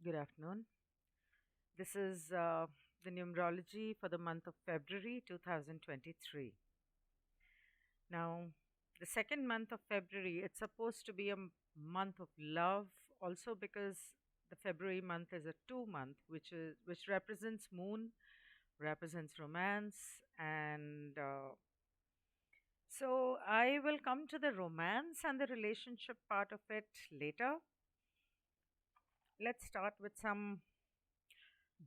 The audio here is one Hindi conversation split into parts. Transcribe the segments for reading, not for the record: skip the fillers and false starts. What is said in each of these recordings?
Good afternoon. This is the numerology for the month of February 2023. Now, the second month of February, it's supposed to be a month of love, also because the February month is a 2 month, which represents moon, represents romance, and so I will come to the romance and the relationship part of it later. Let's start with some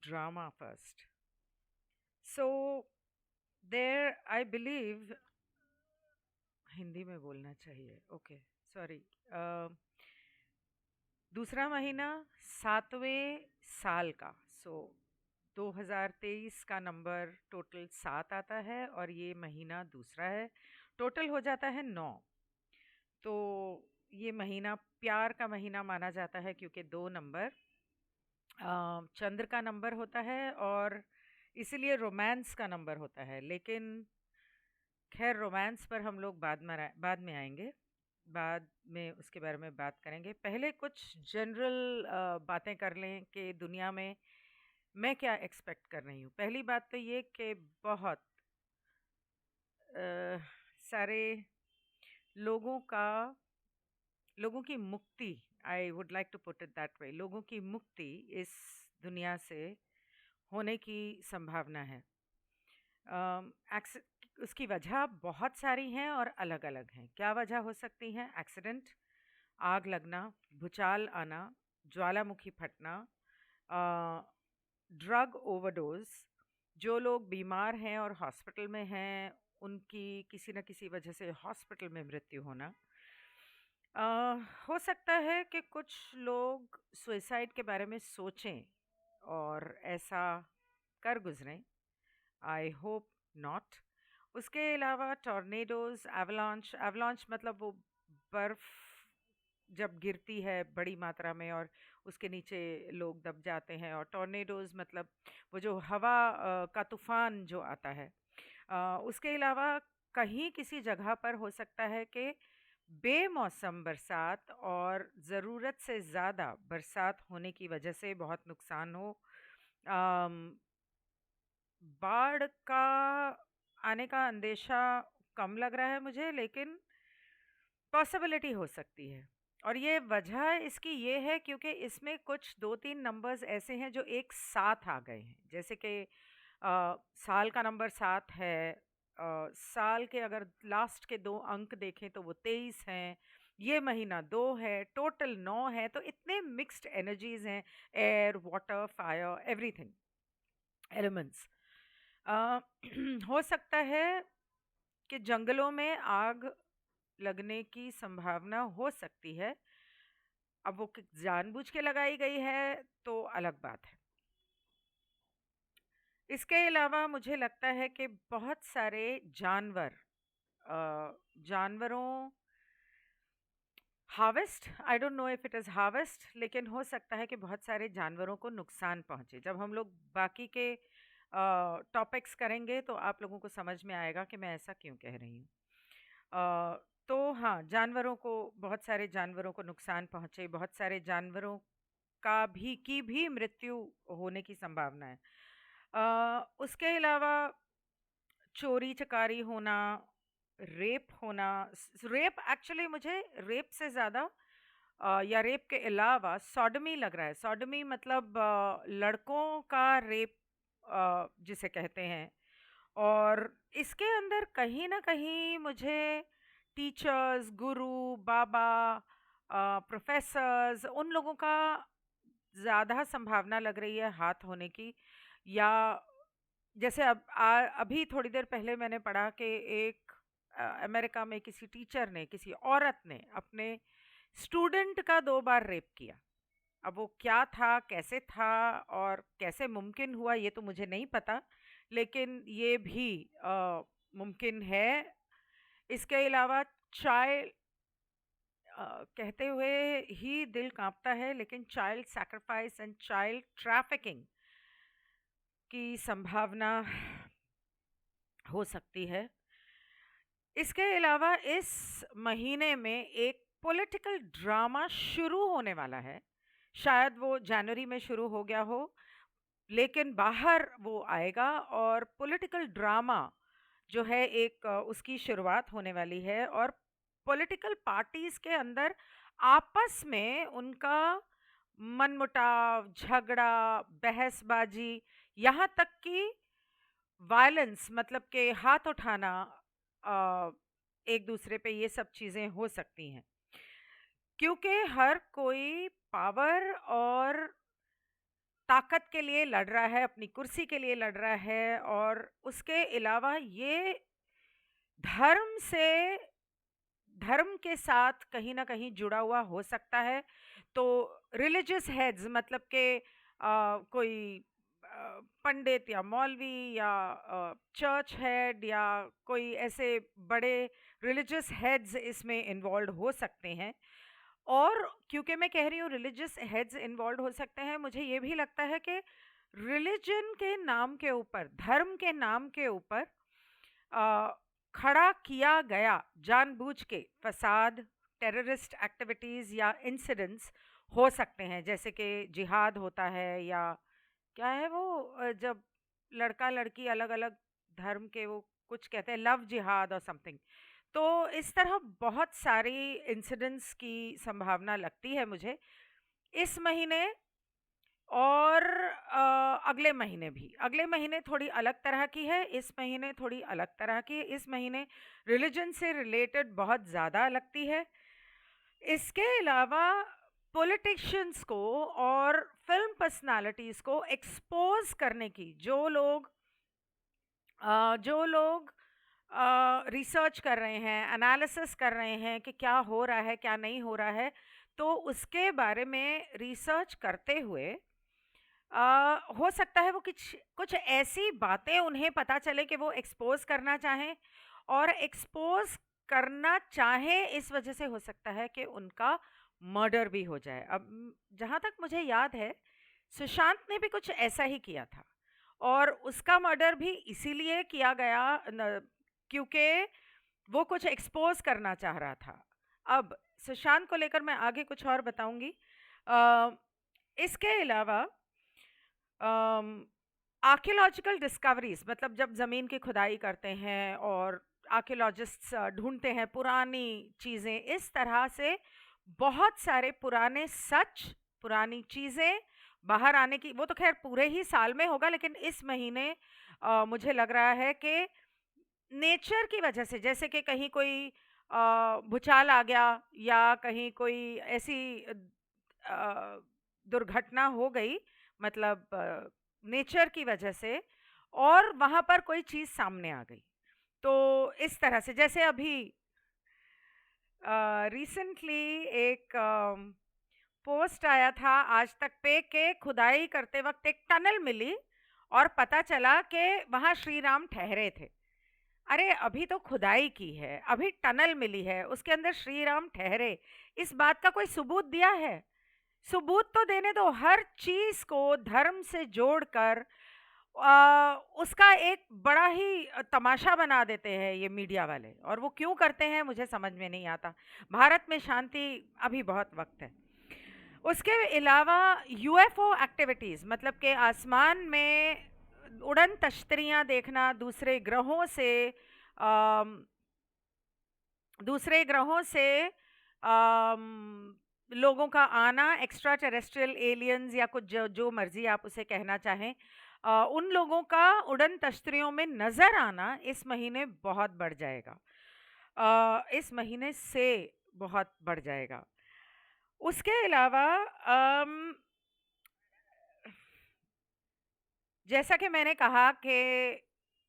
drama first. So there, I believe Hindi में बोलना चाहिए. Okay, sorry. दूसरा महीना 7वें साल का. सो 2023 का नंबर टोटल 7 आता है और ये महीना दूसरा है. टोटल हो जाता है 9. तो ये महीना प्यार का महीना माना जाता है क्योंकि 2 नंबर चंद्र का नंबर होता है और इसीलिए रोमांस का नंबर होता है. लेकिन खैर, रोमांस पर हम लोग बाद में आएंगे. बाद में उसके बारे में बात करेंगे. पहले कुछ जनरल बातें कर लें कि दुनिया में मैं क्या एक्सपेक्ट कर रही हूँ. पहली बात तो ये कि बहुत सारे लोगों का लोगों की मुक्ति, I would like to put it that way, लोगों की मुक्ति इस दुनिया से होने की संभावना है. उसकी वजह बहुत सारी हैं और अलग-अलग हैं. क्या वजह हो सकती हैं? एक्सीडेंट, आग लगना, भूचाल आना, ज्वालामुखी फटना, ड्रग ओवरडोज, जो लोग बीमार हैं और हॉस्पिटल में हैं उनकी किसी न किसी वजह से हॉस्पिटल में मृत्यु होना. हो सकता है कि कुछ लोग सुसाइड के बारे में सोचें और ऐसा कर गुजरें. I hope not. उसके अलावा टॉर्नेडोज, एवलांच. एवलांच मतलब वो बर्फ जब गिरती है बड़ी मात्रा में और उसके नीचे लोग दब जाते हैं. और टॉर्नेडोज मतलब वो जो हवा का तूफान जो आता है. उसके अलावा कहीं किसी जगह पर हो सकता है कि बेमौसम बरसात और ज़रूरत से ज़्यादा बरसात होने की वजह से बहुत नुकसान हो. बाढ़ का आने का अंदेशा कम लग रहा है मुझे, लेकिन पॉसिबिलिटी हो सकती है. और ये वजह इसकी ये है क्योंकि इसमें कुछ 2-3 नंबर्स ऐसे हैं जो एक साथ आ गए हैं. जैसे कि साल का नंबर 7 है. साल के अगर लास्ट के 2 अंक देखें तो वो 23 हैं. ये महीना 2 है, टोटल 9 है. तो इतने मिक्स्ड एनर्जीज हैं. Air, water, fire, everything, elements. हो सकता है कि जंगलों में आग लगने की संभावना हो सकती है. अब वो जानबूझ के लगाई गई है तो अलग बात है. इसके अलावा मुझे लगता है कि बहुत सारे जानवरों harvest, I don't know if it is harvest, लेकिन हो सकता है कि बहुत सारे जानवरों को नुकसान पहुंचे. जब हम लोग बाकी के टॉपिक्स करेंगे तो आप लोगों को समझ में आएगा कि मैं ऐसा क्यों कह रही हूँ. तो हाँ, बहुत सारे जानवरों को नुकसान पहुंचे, बहुत सारे जानवरों की भी मृत्यु होने की संभावना है. उसके अलावा चोरी चकारी होना, रेप होना. रेप एक्चुअली मुझे रेप से ज़्यादा या रेप के अलावा सॉडमी लग रहा है. सॉडमी मतलब लड़कों का रेप जिसे कहते हैं. और इसके अंदर कहीं ना कहीं मुझे टीचर्स, गुरु, बाबा, प्रोफेसर्स, उन लोगों का ज़्यादा संभावना लग रही है हाथ होने की. या जैसे अभी थोड़ी देर पहले मैंने पढ़ा कि एक अमेरिका में किसी टीचर ने, किसी औरत ने अपने स्टूडेंट का 2 बार रेप किया. अब वो क्या था, कैसे था और कैसे मुमकिन हुआ ये तो मुझे नहीं पता, लेकिन ये भी मुमकिन है. इसके अलावा चाइल्ड कहते हुए ही दिल कांपता है, लेकिन child sacrifice and child trafficking की संभावना हो सकती है. इसके अलावा इस महीने में एक पॉलिटिकल ड्रामा शुरू होने वाला है. शायद वो जनवरी में शुरू हो गया हो, लेकिन बाहर वो आएगा और पॉलिटिकल ड्रामा जो है एक उसकी शुरुआत होने वाली है। और पॉलिटिकल पार्टीज के अंदर आपस में उनका मनमुटाव, झगड़ा, बहसबाजी, यहाँ तक कि वायलेंस मतलब के हाथ उठाना अ, एक दूसरे पे, ये सब चीजें हो सकती हैं क्योंकि हर कोई पावर और ताकत के लिए लड़ रहा है, अपनी कुर्सी के लिए लड़ रहा है। और उसके अलावा ये धर्म से, धर्म के साथ कहीं न कहीं जुड़ा हुआ हो सकता है। तो रिलिजियस हेड्स मतलब के कोई पंडित या मौलवी या चर्च हेड या कोई ऐसे बड़े रिलिजियस हेड्स इसमें इन्वॉल्व हो सकते हैं। और क्योंकि मैं कह रही हूँ रिलिजियस हेड्स इन्वॉल्व हो सकते हैं, मुझे ये भी लगता है कि रिलीजन के नाम के ऊपर, धर्म के नाम के ऊपर अ, खड़ा किया गया जानबूझ के फसाद, टेररिस्ट एक्टिविटीज या इंसिडेंट्स हो सकते हैं, जैसे कि जिहाद होता है या क्या है वो जब लड़का लड़की अलग अलग धर्म के, वो कुछ कहते हैं लव जिहाद और समथिंग। तो इस तरह बहुत सारी इंसिडेंट्स की संभावना लगती है मुझे इस महीने। और अगले महीने भी, अगले महीने थोड़ी अलग तरह की है, इस महीने थोड़ी अलग तरह की है। इस महीने रिलीजन से रिलेटेड बहुत ज़्यादा लगती है। इसके अलावा पॉलिटिशियंस को और फिल्म पर्सनालिटीज़ को एक्सपोज करने की, जो लोग रिसर्च कर रहे हैं, एनालिसिस कर रहे हैं कि क्या हो रहा है क्या नहीं हो रहा है, तो उसके बारे में रिसर्च करते हुए हो सकता है वो कुछ कुछ ऐसी बातें उन्हें पता चले कि वो एक्सपोज करना चाहें। और एक्सपोज करना चाहें इस वजह से हो सकता है कि उनका मर्डर भी हो जाए। अब जहाँ तक मुझे याद है, सुशांत ने भी कुछ ऐसा ही किया था और उसका मर्डर भी इसीलिए किया गया क्योंकि वो कुछ एक्सपोज करना चाह रहा था। अब सुशांत को लेकर मैं आगे कुछ और बताऊंगी। अ, इसके अलावा आर्कियोलॉजिकल डिस्कवरीज मतलब जब ज़मीन की खुदाई करते हैं और आर्कियोलॉजिस्ट्स ढूंढते हैं पुरानी चीज़ें, इस तरह से बहुत सारे पुराने सच, पुरानी चीज़ें बाहर आने की, वो तो खैर पूरे ही साल में होगा, लेकिन इस महीने मुझे लग रहा है कि नेचर की वजह से, जैसे कि कहीं कोई भूचाल आ गया या कहीं कोई ऐसी अ, दुर्घटना हो गई, मतलब नेचर की वजह से, और वहां पर कोई चीज सामने आ गई। तो इस तरह से जैसे अभी रिसेंटली एक पोस्ट आया था आज तक पे के खुदाई करते वक्त एक टनल मिली और पता चला कि वहां श्री राम ठहरे थे। अरे अभी तो खुदाई की है, अभी टनल मिली है, उसके अंदर श्री राम ठहरे, इस बात का कोई सबूत दिया है? सबूत तो देने दो। हर चीज को धर्म से जोड़कर उसका एक बड़ा ही तमाशा बना देते हैं ये मीडिया वाले, और वो क्यों करते हैं मुझे समझ में नहीं आता। भारत में शांति अभी बहुत वक्त है। उसके अलावा यूएफओ एक्टिविटीज मतलब के आसमान में उड़न तश्तरियां देखना, दूसरे ग्रहों से लोगों का आना, एक्स्ट्रा टेरेस्ट्रियल एलियंस या कुछ जो जो मर्जी आप उसे कहना चाहें, उन लोगों का उड़न तश्तरियों में नजर आना इस महीने बहुत बढ़ जाएगा। इस महीने से बहुत बढ़ जाएगा। उसके अलावा जैसा कि मैंने कहा कि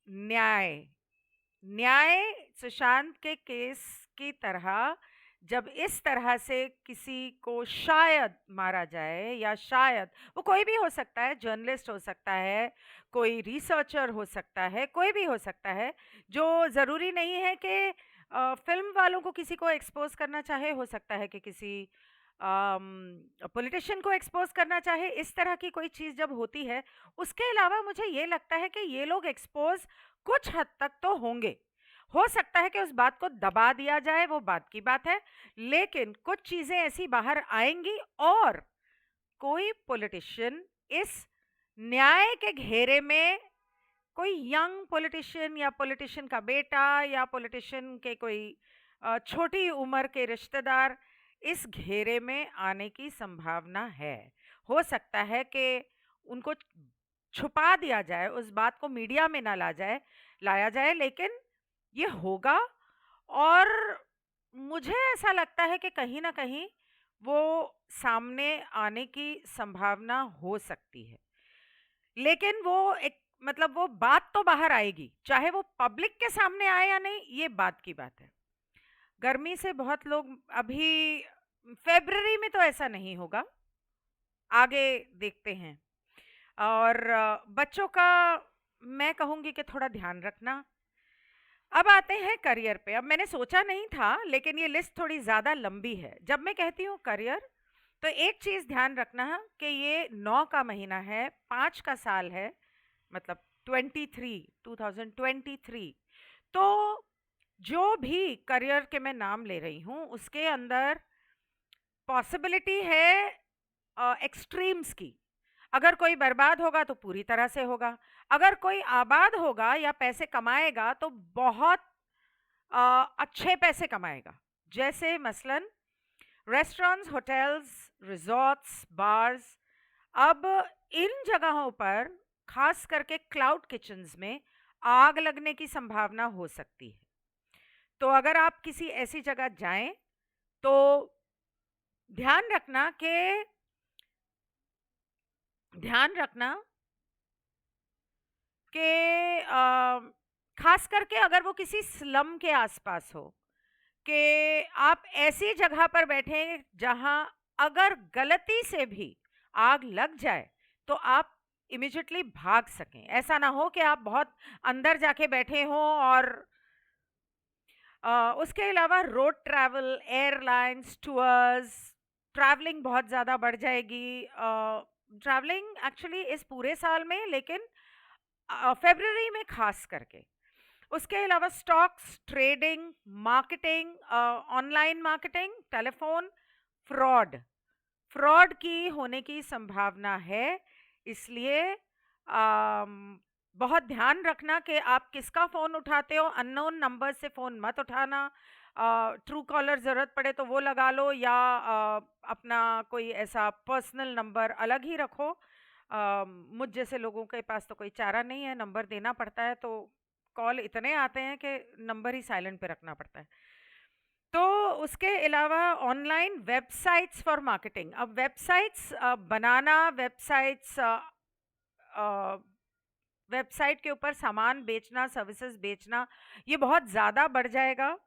न्याय, न्याय सुशांत के केस की तरह, जब इस तरह से किसी को शायद मारा जाए, या शायद वो कोई भी हो सकता है, जर्नलिस्ट हो सकता है, कोई रिसर्चर हो सकता है, कोई भी हो सकता है, जो ज़रूरी नहीं है कि फिल्म वालों को किसी को एक्सपोज करना चाहे, हो सकता है कि किसी पॉलिटिशियन को एक्सपोज करना चाहे। इस तरह की कोई चीज़ जब होती है, उसके अलावा मुझे ये लगता है कि ये लोग एक्सपोज कुछ हद तक तो होंगे। हो सकता है कि उस बात को दबा दिया जाए, वो बात की बात है, लेकिन कुछ चीजें ऐसी बाहर आएंगी और कोई पॉलिटिशियन इस न्याय के घेरे में, कोई यंग पॉलिटिशियन या पॉलिटिशियन का बेटा या पॉलिटिशियन के कोई छोटी उम्र के रिश्तेदार इस घेरे में आने की संभावना है। हो सकता है कि उनको छुपा दिया जाए, उस बात को मीडिया में ना लाया जाए, लेकिन ये होगा। और मुझे ऐसा लगता है कि कहीं ना कहीं वो सामने आने की संभावना हो सकती है, लेकिन वो एक मतलब वो बात तो बाहर आएगी, चाहे वो पब्लिक के सामने आए या नहीं, ये बात की बात है। गर्मी से बहुत लोग अभी, फरवरी में तो ऐसा नहीं होगा, आगे देखते हैं। और बच्चों का मैं कहूंगी कि थोड़ा ध्यान रखना। अब आते हैं करियर पे। अब मैंने सोचा नहीं था, लेकिन ये लिस्ट थोड़ी ज्यादा लंबी है। जब मैं कहती हूँ करियर, तो एक चीज ध्यान रखना है कि ये 9 का महीना है, 5 का साल है, मतलब 2023। तो जो भी करियर के मैं नाम ले रही हूँ उसके अंदर पॉसिबिलिटी है एक्सट्रीम्स की। अगर कोई बर्बाद होगा तो पूरी तरह से होगा, अगर कोई आबाद होगा या पैसे कमाएगा तो बहुत अच्छे पैसे कमाएगा। जैसे मसलन रेस्टोरेंट्स, होटल्स, रिजॉर्ट्स, बार्स। अब इन जगहों पर खास करके क्लाउड किचन्स में आग लगने की संभावना हो सकती है। तो अगर आप किसी ऐसी जगह जाएं तो ध्यान रखना कि खास करके अगर वो किसी स्लम के आसपास हो, कि आप ऐसी जगह पर बैठे जहां अगर गलती से भी आग लग जाए तो आप इमिजिएटली भाग सकें। ऐसा ना हो कि आप बहुत अंदर जाके बैठे हो। और उसके अलावा road travel, airlines, tours, travelling बहुत ज़्यादा बढ़ जाएगी। ट्रैवलिंग एक्चुअली इस पूरे साल में, लेकिन फरवरी में खास करके। उसके अलावा stocks, trading, marketing, online marketing, telephone, fraud की होने की संभावना है। इसलिए बहुत ध्यान रखना कि आप किसका फ़ोन उठाते हो। अननोन नंबर से फ़ोन मत उठाना। ट्रू कॉलर ज़रूरत पड़े तो वो लगा लो, या अपना कोई ऐसा पर्सनल नंबर अलग ही रखो। मुझ जैसे लोगों के पास तो कोई चारा नहीं है, नंबर देना पड़ता है, तो कॉल इतने आते हैं कि नंबर ही साइलेंट पे रखना पड़ता है। तो उसके अलावा ऑनलाइन वेबसाइट्स फॉर मार्केटिंग। अब वेबसाइट्स बनाना, वेबसाइट के ऊपर सामान बेचना, सर्विसेज बेचना, ये बहुत ज़्यादा बढ़ जाएगा।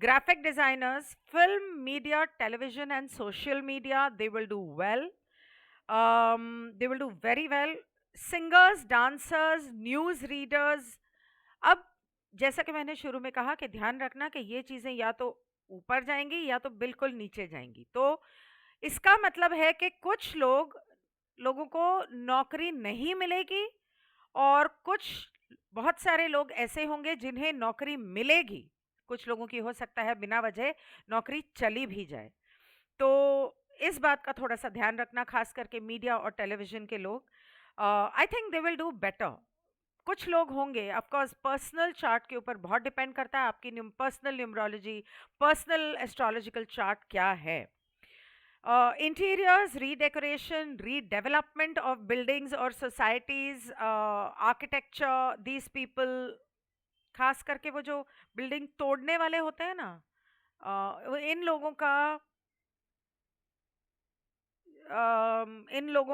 Graphic designers, film, media, television and social media, they will do well, they will do very well. Singers, dancers, news readers. अब जैसा कि मैंने शुरू में कहा कि ध्यान रखना कि ये चीज़ें या तो ऊपर जाएंगी या तो बिल्कुल नीचे जाएंगी। तो इसका मतलब है कि कुछ लोगों को नौकरी नहीं मिलेगी, और कुछ बहुत सारे लोग ऐसे होंगे जिन्हें नौकरी मिलेगी। कुछ लोगों की हो सकता है बिना वजह नौकरी चली भी जाए। तो इस बात का थोड़ा सा ध्यान रखना, खास करके मीडिया और टेलीविजन के लोग। I think they will do better. कुछ लोग होंगे, ऑफ कोर्स पर्सनल चार्ट के ऊपर बहुत डिपेंड करता है, आपकी personal numerology, personal astrological chart क्या है। इंटीरियर्स, रीडेकोरेशन, रीडेवलपमेंट ऑफ बिल्डिंग्स और सोसाइटीज, आर्किटेक्चर, दीज पीपल, खास करके वो जो बिल्डिंग तोड़ने वाले होते हैं ना, इन लोगों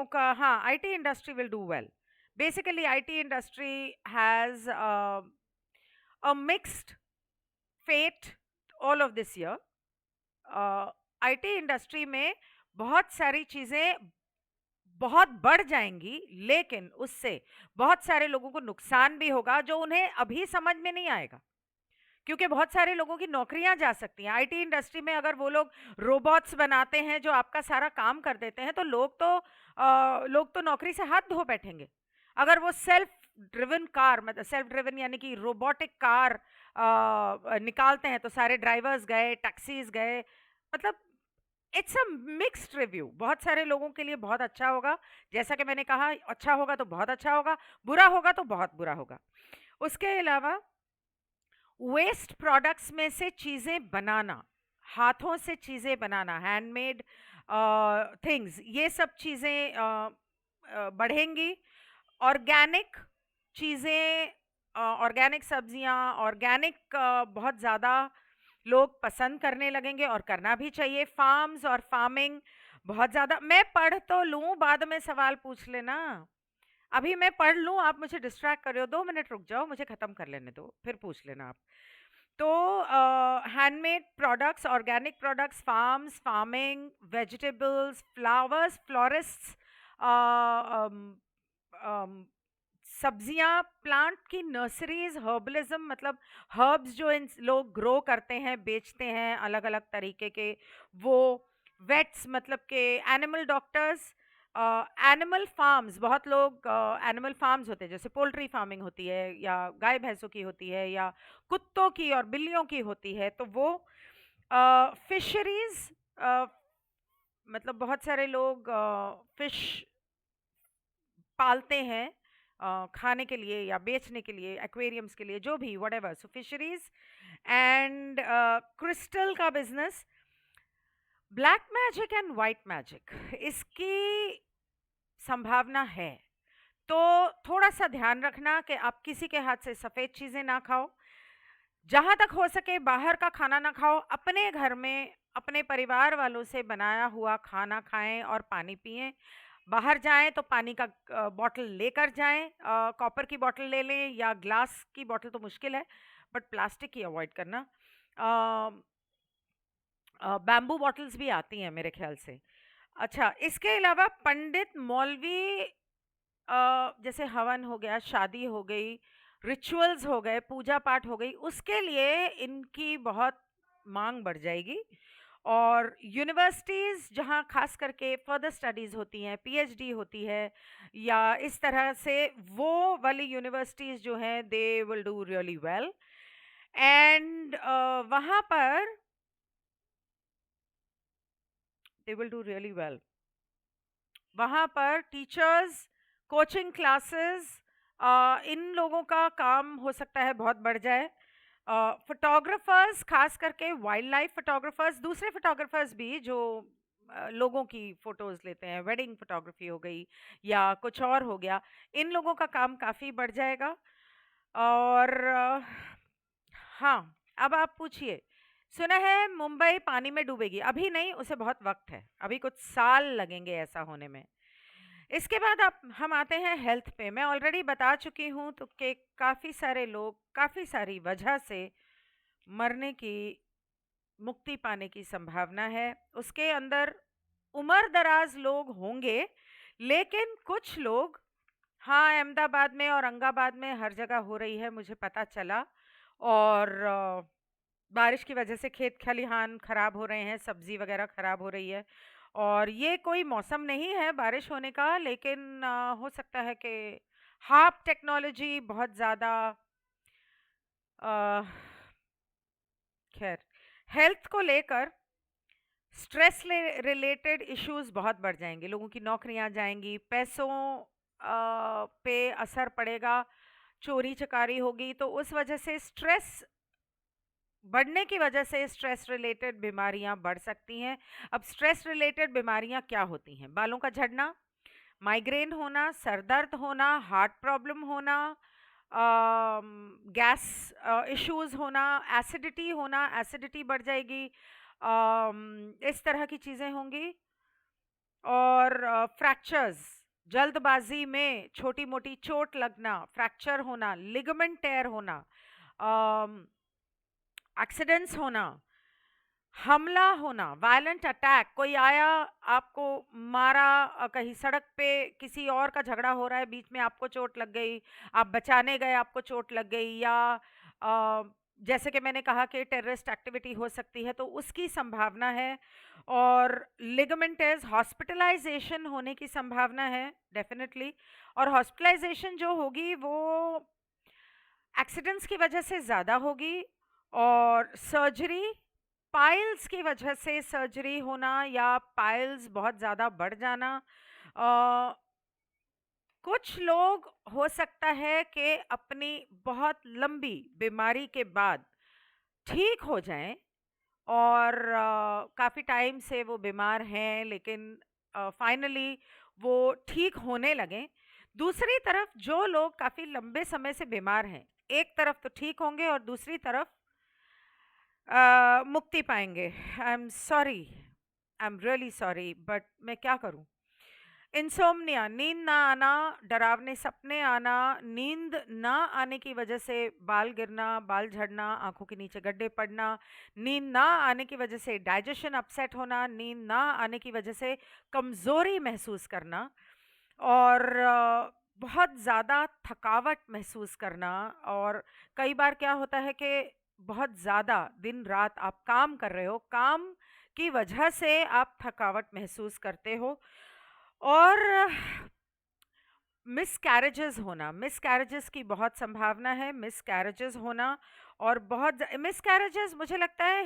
का हाँ, IT industry will do well. Basically IT industry has a mixed fate all of this year। IT industry में बहुत सारी चीजें बहुत बढ़ जाएंगी, लेकिन उससे बहुत सारे लोगों को नुकसान भी होगा जो उन्हें अभी समझ में नहीं आएगा, क्योंकि बहुत सारे लोगों की नौकरियां जा सकती हैं। आईटी इंडस्ट्री में अगर वो लोग रोबोट्स बनाते हैं जो आपका सारा काम कर देते हैं, तो लोग तो नौकरी से हाथ धो बैठेंगे। अगर वो सेल्फ ड्रिवन कार, मतलब सेल्फ ड्रिवन यानी कि रोबोटिक कार निकालते हैं, तो सारे ड्राइवर्स गए, टैक्सीज गए। मतलब इट्स अ मिक्स्ड रिव्यू। बहुत सारे लोगों के लिए बहुत अच्छा होगा, जैसा कि मैंने कहा, अच्छा होगा तो बहुत अच्छा होगा, बुरा होगा तो बहुत बुरा होगा। उसके अलावा वेस्ट प्रोडक्ट्स में से चीज़ें बनाना, हाथों से चीज़ें बनाना, हैंडमेड थिंग्स, ये सब चीज़ें बढ़ेंगी। ऑर्गेनिक चीज़ें, ऑर्गेनिक सब्जियां, ऑर्गेनिक बहुत ज़्यादा लोग पसंद करने लगेंगे और करना भी चाहिए। फार्म्स और फार्मिंग बहुत ज़्यादा, मैं पढ़ तो लूँ, बाद में सवाल पूछ लेना। अभी मैं पढ़ लूँ, आप मुझे डिस्ट्रैक्ट कर रहे हो, 2 मिनट रुक जाओ, मुझे खत्म कर लेने दो, फिर पूछ लेना आप। तो handmade products, organic products, farms, farming, vegetables, flowers, florists, सब्जियां, प्लांट की नर्सरीज, हर्बलिज्म, मतलब हर्ब्स जो इन लोग ग्रो करते हैं, बेचते हैं अलग अलग तरीके के, वो वेट्स मतलब के एनिमल डॉक्टर्स, एनिमल फार्म्स, बहुत लोग एनिमल फार्म्स होते हैं, जैसे पोल्ट्री फार्मिंग होती है या गाय भैंसों की होती है या कुत्तों की और बिल्लियों की होती है, तो वो फिशरीज, मतलब बहुत सारे लोग फिश पालते हैं खाने के लिए या बेचने के लिए, एक्वेरियम्स के लिए, जो भी whatever, so fisheries and crystal का business, black magic and white magic, इसकी संभावना है। तो थोड़ा सा ध्यान रखना कि आप किसी के हाथ से सफ़ेद चीज़ें ना खाओ, जहाँ तक हो सके बाहर का खाना ना खाओ, अपने घर में अपने परिवार वालों से बनाया हुआ खाना खाएं और पानी पिएं। बाहर जाएं तो पानी का बॉटल लेकर जाएं, कॉपर की बॉटल ले लें या ग्लास की बॉटल तो मुश्किल है, बट प्लास्टिक की अवॉइड करना। बैम्बू बॉटल्स भी आती हैं मेरे ख्याल से। अच्छा, इसके अलावा पंडित मौलवी, जैसे हवन हो गया, शादी हो गई, रिचुअल्स हो गए, पूजा पाठ हो गई, उसके लिए इनकी बहुत मांग बढ़ जाएगी। और यूनिवर्सिटीज़ जहाँ खास करके फर्दर स्टडीज़ होती हैं, पीएचडी होती है या इस तरह से, वो वाली यूनिवर्सिटीज़ जो हैं, they will do really well. And वहाँ पर they will do really well, वहाँ पर टीचर्स, कोचिंग क्लासेस, इन लोगों का काम हो सकता है बहुत बढ़ जाए। फोटोग्राफर्स, खास करके वाइल्ड लाइफ फोटोग्राफर्स, दूसरे फोटोग्राफर्स भी जो लोगों की फोटोज लेते हैं, वेडिंग फोटोग्राफी हो गई या कुछ और हो गया, इन लोगों का काम काफ़ी बढ़ जाएगा। और हाँ, अब आप पूछिए। सुना है मुंबई पानी में डूबेगी, अभी नहीं, उसे बहुत वक्त है, अभी कुछ साल लगेंगे ऐसा होने में। इसके बाद आप हम आते हैं हेल्थ पे। मैं ऑलरेडी बता चुकी हूँ तो कि काफ़ी सारे लोग काफ़ी सारी वजह से मरने की, मुक्ति पाने की संभावना है। उसके अंदर उम्र दराज लोग होंगे, लेकिन कुछ लोग, हाँ, अहमदाबाद में और औरंगाबाद में हर जगह हो रही है, मुझे पता चला। और बारिश की वजह से खेत खलिहान खराब हो रहे हैं, सब्जी वगैरह खराब हो रही है। और ये कोई मौसम नहीं है बारिश होने का, लेकिन हो सकता है कि हार्प टेक्नोलॉजी बहुत ज़्यादा, अ, खैर, हेल्थ को लेकर स्ट्रेस रिलेटेड इश्यूज बहुत बढ़ जाएंगे, लोगों की नौकरियां जाएंगी, पैसों पे असर पड़ेगा, चोरी चकारी होगी, तो उस वजह से स्ट्रेस बढ़ने की वजह से स्ट्रेस रिलेटेड बीमारियां बढ़ सकती हैं। अब स्ट्रेस रिलेटेड बीमारियां क्या होती हैं? बालों का झड़ना, माइग्रेन होना, सर दर्द होना, हार्ट प्रॉब्लम होना, गैस इश्यूज होना, एसिडिटी होना, एसिडिटी बढ़ जाएगी, इस तरह की चीज़ें होंगी। और फ्रैक्चर्स, जल्दबाजी में छोटी मोटी चोट लगना, फ्रैक्चर होना, लिगामेंट टेयर होना, एक्सीडेंट्स होना, हमला होना, वायलेंट अटैक, कोई आया आपको मारा, कहीं सड़क पे किसी और का झगड़ा हो रहा है, बीच में आपको चोट लग गई, आप बचाने गए, आपको चोट लग गई, या अ, जैसे कि मैंने कहा कि टेररिस्ट एक्टिविटी हो सकती है, तो उसकी संभावना है। और लिगामेंटस, हॉस्पिटलाइजेशन होने की संभावना है डेफिनेटली। और हॉस्पिटलाइजेशन जो होगी वो एक्सीडेंट्स की वजह से ज़्यादा होगी, और सर्जरी पाइल्स की वजह से सर्जरी होना या पाइल्स बहुत ज़्यादा बढ़ जाना, अ, कुछ लोग हो सकता है कि अपनी बहुत लंबी बीमारी के बाद ठीक हो जाएं और काफ़ी टाइम से वो बीमार हैं, लेकिन फाइनली वो ठीक होने लगें। दूसरी तरफ जो लोग काफ़ी लंबे समय से बीमार हैं, एक तरफ तो ठीक होंगे और दूसरी तरफ मुक्ति पाएंगे। I am sorry, I am really sorry, but मैं क्या करूं। इंसोम्निया, नींद ना आना, डरावने सपने आना, नींद ना आने की वजह से बाल गिरना, बाल झड़ना, आंखों के नीचे गड्ढे पड़ना, नींद ना आने की वजह से डाइजेशन अपसेट होना, नींद ना आने की वजह से कमज़ोरी महसूस करना और बहुत ज़्यादा थकावट महसूस करना। और कई बार क्या होता है कि बहुत ज़्यादा दिन रात आप काम कर रहे हो, काम की वजह से आप थकावट महसूस करते हो और मिसकैरेजेस होना, मिसकैरेजेस की बहुत संभावना है, मिसकैरेजेस होना। और बहुत मिसकैरेजेस मुझे लगता है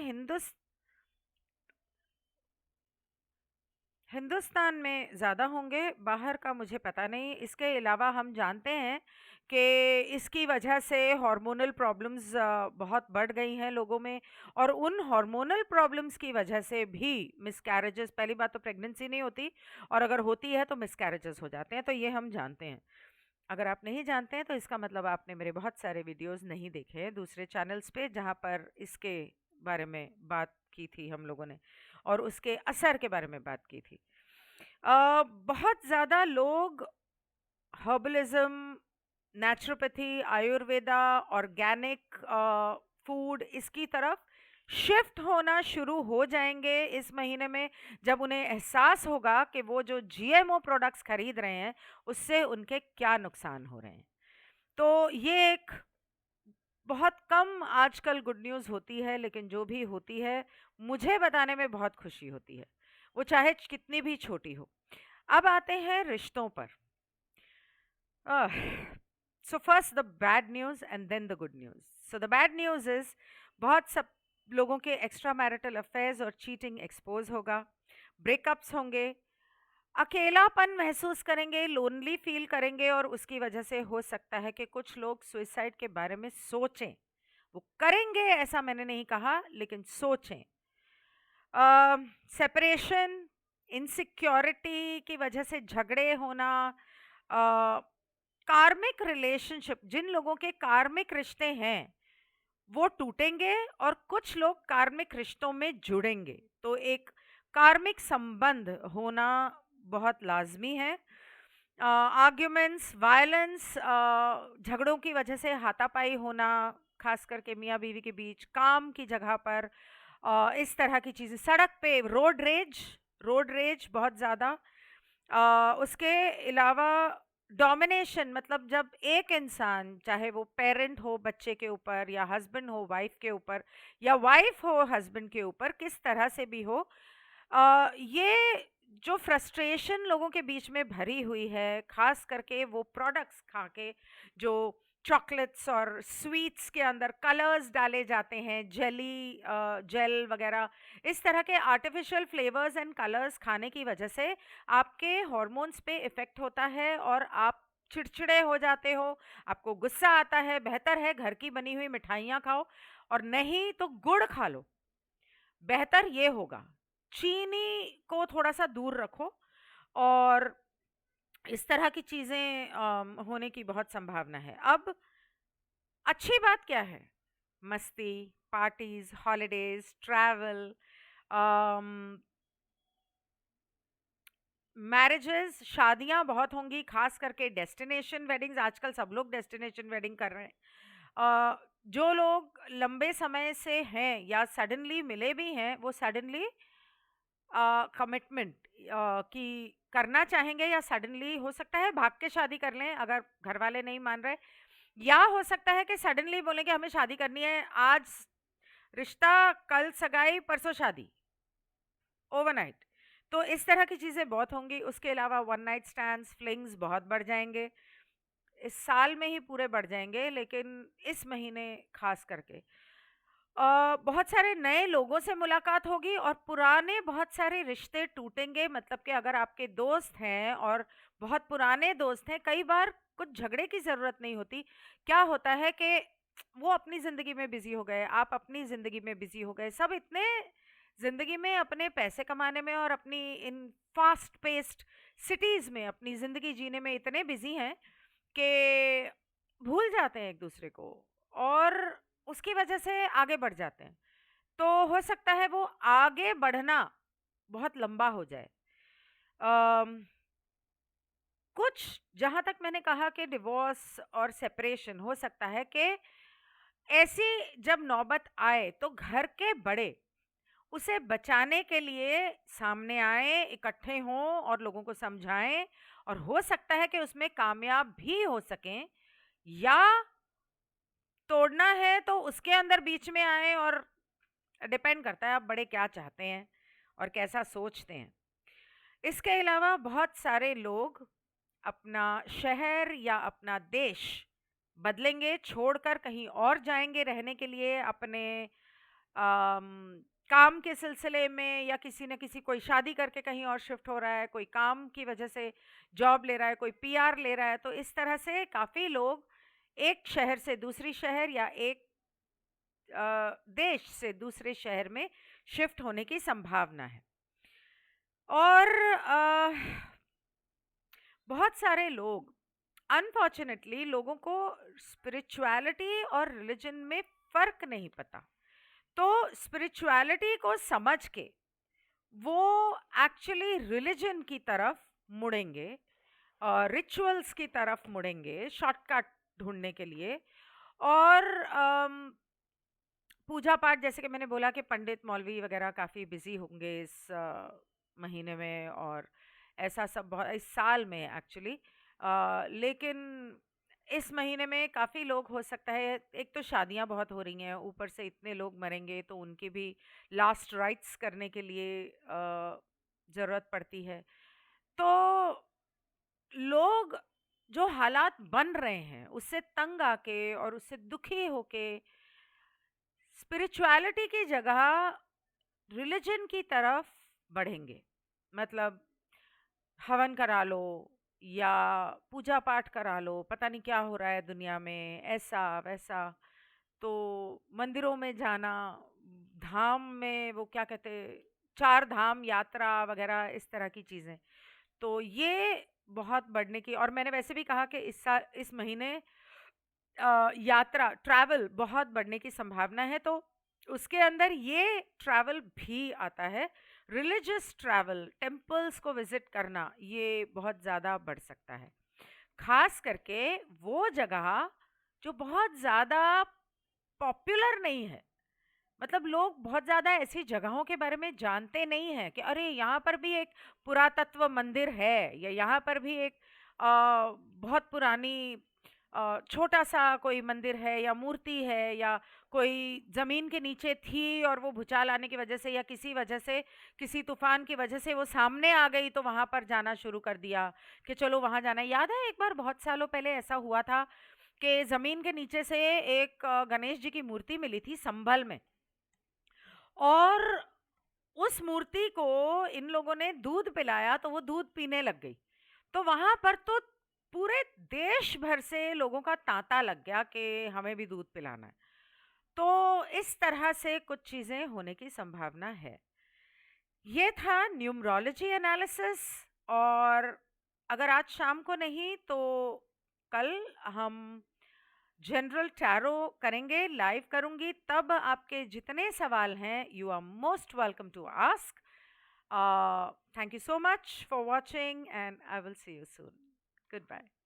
हिंदुस्तान में ज़्यादा होंगे, बाहर का मुझे पता नहीं। इसके अलावा हम जानते हैं कि इसकी वजह से हार्मोनल प्रॉब्लम्स बहुत बढ़ गई हैं लोगों में, और उन हार्मोनल प्रॉब्लम्स की वजह से भी मिसकैरेजेस, पहली बात तो प्रेगनेंसी नहीं होती, और अगर होती है तो मिसकैरेजेस हो जाते हैं, तो ये हम जानते हैं। अगर आप नहीं जानते हैं तो इसका मतलब आपने मेरे बहुत सारे वीडियोस नहीं देखे हैं दूसरे चैनल्स पे, जहाँ पर इसके बारे में बात की थी हम लोगों ने और उसके असर के बारे में बात की थी। बहुत ज़्यादा लोग herbalism, naturopathy, Ayurveda, organic food, इसकी तरफ शिफ्ट होना शुरू हो जाएंगे इस महीने में, जब उन्हें एहसास होगा कि वो जो जीएमओ प्रोडक्ट्स खरीद रहे हैं उससे उनके क्या नुकसान हो रहे हैं। तो ये एक बहुत कम आजकल गुड न्यूज़ होती है, लेकिन जो भी होती है मुझे बताने में बहुत खुशी होती है, वो चाहे कितनी भी छोटी हो। अब आते हैं रिश्तों पर। So first the bad news and then the good news. So the bad news is बहुत सब लोगों के एक्स्ट्रा मैरिटल अफेयर्स और चीटिंग एक्सपोज होगा, ब्रेकअप्स होंगे, अकेलापन महसूस करेंगे, लोनली फील करेंगे, और उसकी वजह से हो सकता है कि कुछ लोग सुइसाइड के बारे में सोचें। वो करेंगे ऐसा मैंने नहीं कहा, लेकिन सोचें। सेपरेशन, इनसिक्योरिटी की वजह से झगड़े होना, कार्मिक रिलेशनशिप, जिन लोगों के कार्मिक रिश्ते हैं वो टूटेंगे और कुछ लोग कार्मिक रिश्तों में जुड़ेंगे। तो एक कार्मिक संबंध होना बहुत लाजमी है। आर्ग्यूमेंट्स, वायलेंस, झगड़ों की वजह से हाथापाई होना, खास करके मियाँ बीवी के बीच, काम की जगह पर, इस तरह की चीज़ें, सड़क पे रोड रेज बहुत ज़्यादा। उसके अलावा डोमिनेशन, मतलब जब एक इंसान, चाहे वो पेरेंट हो बच्चे के ऊपर, या हस्बैंड हो वाइफ के ऊपर, या वाइफ हो हस्बैंड के ऊपर, किस तरह से भी हो, ये जो फ्रस्ट्रेशन लोगों के बीच में भरी हुई है, खास करके वो प्रोडक्ट्स खा के, जो चॉकलेट्स और स्वीट्स के अंदर कलर्स डाले जाते हैं, जेल वगैरह, इस तरह के आर्टिफिशियल फ्लेवर्स एंड कलर्स खाने की वजह से आपके हॉर्मोन्स पे इफ़ेक्ट होता है और आप चिड़चिड़े हो जाते हो, आपको गुस्सा आता है। बेहतर है घर की बनी हुई मिठाइयाँ खाओ, और नहीं तो गुड़ खा लो, बेहतर ये होगा। चीनी को थोड़ा-सा दूर रखो, और इस तरह की चीज़ें होने की बहुत संभावना है। अब अच्छी बात क्या है? मस्ती, पार्टीज़, हॉलिडेज़, ट्रैवल, अम मैरिजेस, शादियां बहुत होंगी, खास करके डेस्टिनेशन वेडिंग्स। आजकल सब लोग डेस्टिनेशन वेडिंग कर रहे हैं। जो लोग लंबे समय से हैं या सडनली मिले भी हैं, वो सडनली कमिटमेंट की करना चाहेंगे, या सडनली हो सकता है भाग के शादी कर लें अगर घर वाले नहीं मान रहे, या हो सकता है कि सडनली बोलेंगे हमें शादी करनी है, आज रिश्ता, कल सगाई, परसों शादी, ओवरनाइट। तो इस तरह की चीज़ें बहुत होंगी। उसके अलावा वन नाइट स्टैंड्स, फ्लिंग्स बहुत बढ़ जाएंगे, इस साल में ही पूरे बढ़ जाएंगे, लेकिन इस महीने खास करके। बहुत सारे नए लोगों से मुलाकात होगी और पुराने बहुत सारे रिश्ते टूटेंगे। मतलब कि अगर आपके दोस्त हैं और बहुत पुराने दोस्त हैं, कई बार कुछ झगड़े की ज़रूरत नहीं होती। क्या होता है कि वो अपनी ज़िंदगी में बिज़ी हो गए, आप अपनी ज़िंदगी में बिज़ी हो गए। सब इतने ज़िंदगी में अपने पैसे कमाने में और अपनी इन फ़ास्ट पेस्ड सिटीज़ में अपनी ज़िंदगी जीने में इतने बिज़ी हैं कि भूल जाते हैं एक-दूसरे को और उसकी वजह से आगे बढ़ जाते हैं। तो हो सकता है वो आगे बढ़ना बहुत लंबा हो जाए। अम, कुछ जहाँ तक मैंने कहा कि डिवोर्स और सेपरेशन हो सकता है कि ऐसी जब नौबत आए तो घर के बड़े उसे बचाने के लिए सामने आए, इकट्ठे हों और लोगों को समझाएं और हो सकता है कि उसमें कामयाब भी हो सकें या तोड़ना है तो उसके अंदर बीच में आए और डिपेंड करता है आप बड़े क्या चाहते हैं और कैसा सोचते हैं। इसके अलावा बहुत सारे लोग अपना शहर या अपना देश बदलेंगे, छोड़कर कहीं और जाएंगे रहने के लिए अपने काम के सिलसिले में या किसी न किसी कोई शादी करके कहीं और शिफ्ट हो रहा है, कोई काम की वजह से जॉब ले रहा है, कोई पीआर ले रहा है। तो इस तरह से काफ़ी लोग एक शहर से दूसरी शहर या एक देश से दूसरे शहर में शिफ्ट होने की संभावना है। और बहुत सारे लोग अनफॉर्चुनेटली लोगों को स्पिरिचुअलिटी और रिलीजन में फ़र्क नहीं पता। तो स्पिरिचुअलिटी को समझ के वो एक्चुअली रिलीजन की तरफ मुड़ेंगे, रिचुअल्स की तरफ मुड़ेंगे शॉर्टकट ढूंढने के लिए। और पूजा पाठ जैसे कि मैंने बोला कि पंडित मौलवी वगैरह काफ़ी बिजी होंगे इस महीने में और ऐसा सब बहुत इस साल में एक्चुअली। लेकिन इस महीने में काफ़ी लोग हो सकता है, एक तो शादियां बहुत हो रही हैं, ऊपर से इतने लोग मरेंगे तो उनकी भी लास्ट राइट्स करने के लिए ज़रूरत पड़ती है। तो लोग जो हालात बन रहे हैं उससे तंग आके और उससे दुखी होके स्पिरिचुअलिटी की जगह रिलीजन की तरफ बढ़ेंगे। मतलब हवन करा लो या पूजा पाठ करा लो, पता नहीं क्या हो रहा है दुनिया में, ऐसा वैसा। तो मंदिरों में जाना, धाम में वो क्या कहते, चार धाम यात्रा वगैरह इस तरह की चीज़ें। तो ये बहुत बढ़ने की, और मैंने वैसे भी कहा कि इस महीने यात्रा ट्रैवल बहुत बढ़ने की संभावना है। तो उसके अंदर ये ट्रैवल भी आता है, रिलीजियस ट्रैवल, टेम्पल्स को विजिट करना, ये बहुत ज़्यादा बढ़ सकता है। खास करके वो जगह जो बहुत ज़्यादा पॉपुलर नहीं है। मतलब लोग बहुत ज़्यादा ऐसी जगहों के बारे में जानते नहीं हैं कि अरे यहाँ पर भी एक पुरातत्व मंदिर है या यहाँ पर भी एक बहुत पुरानी छोटा सा कोई मंदिर है या मूर्ति है या कोई ज़मीन के नीचे थी और वो भूचाल आने की वजह से या किसी वजह से, किसी तूफान की वजह से वो सामने आ गई तो वहाँ पर जाना शुरू कर दिया कि चलो वहाँ जाना है। याद है एक बार बहुत सालों पहले ऐसा हुआ था कि ज़मीन के नीचे से एक गणेश जी की मूर्ति मिली थी संभल में, और उस मूर्ति को इन लोगों ने दूध पिलाया तो वो दूध पीने लग गई। तो वहां पर तो पूरे देश भर से लोगों का तांता लग गया कि हमें भी दूध पिलाना है। तो इस तरह से कुछ चीजें होने की संभावना है। ये था न्यूमरोलॉजी एनालिसिस। और अगर आज शाम को नहीं तो कल हम जनरल टैरो करेंगे, लाइव करूंगी। तब आपके जितने सवाल हैं you are most welcome to ask. Thank you so much for watching and I will see you soon. Good bye.